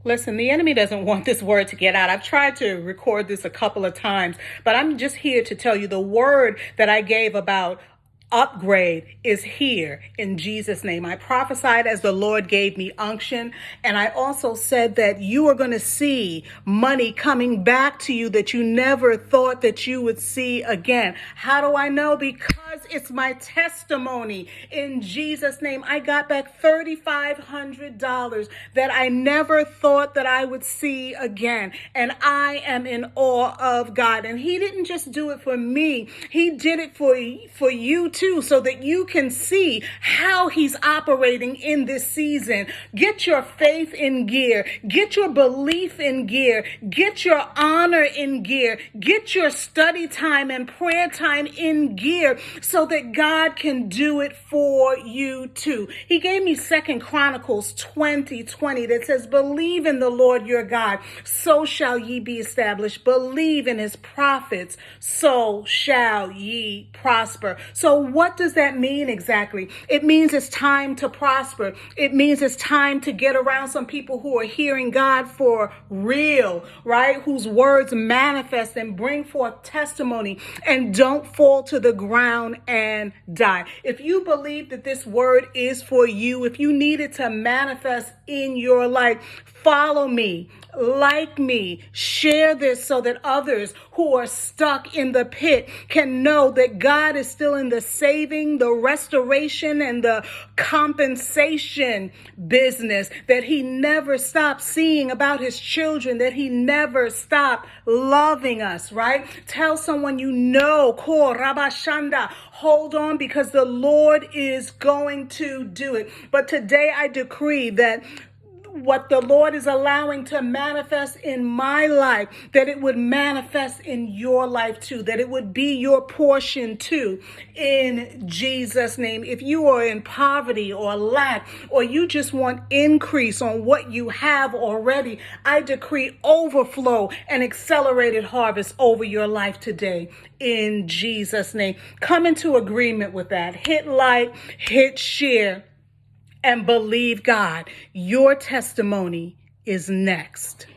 Listen, the enemy doesn't want this word to get out. I've tried to record this a couple of times, but I'm just here to tell you the word that I gave about upgrade is here in Jesus' name. I prophesied as the Lord gave me unction. And I also said that you are going to see money coming back to you that you never thought that you would see again. How do I know? Because it's my testimony in Jesus' name. I got back $3,500 that I never thought that I would see again. And I am in awe of God. And he didn't just do it for me. He did it for you too, so that you can see how he's operating in this season. Get your faith in gear. Get your belief in gear. Get your honor in gear. Get your study time and prayer time in gear so that God can do it for you too. He gave me 2 Chronicles 20:20 that says, believe in the Lord your God, so shall ye be established. Believe in his prophets, so shall ye prosper. So what does that mean exactly? It means it's time to prosper. It means it's time to get around some people who are hearing God for real, right? Whose words manifest and bring forth testimony and don't fall to the ground and die. If you believe that this word is for you, if you need it to manifest in your life, follow me, like me, share this so that others who are stuck in the pit can know that God is still in the saving, the restoration, and the compensation business, that he never stopped seeing about his children, that he never stopped loving us, right? Tell someone you know, Ko Rabashanda, hold on, because the Lord is going to do it. But today I decree that what the Lord is allowing to manifest in my life, that it would manifest in your life too, that it would be your portion too, in Jesus' name. If you are in poverty or lack, or you just want increase on what you have already, I decree overflow and accelerated harvest over your life today, in Jesus' name. Come into agreement with that. Hit like, hit share, and believe God. Your testimony is next.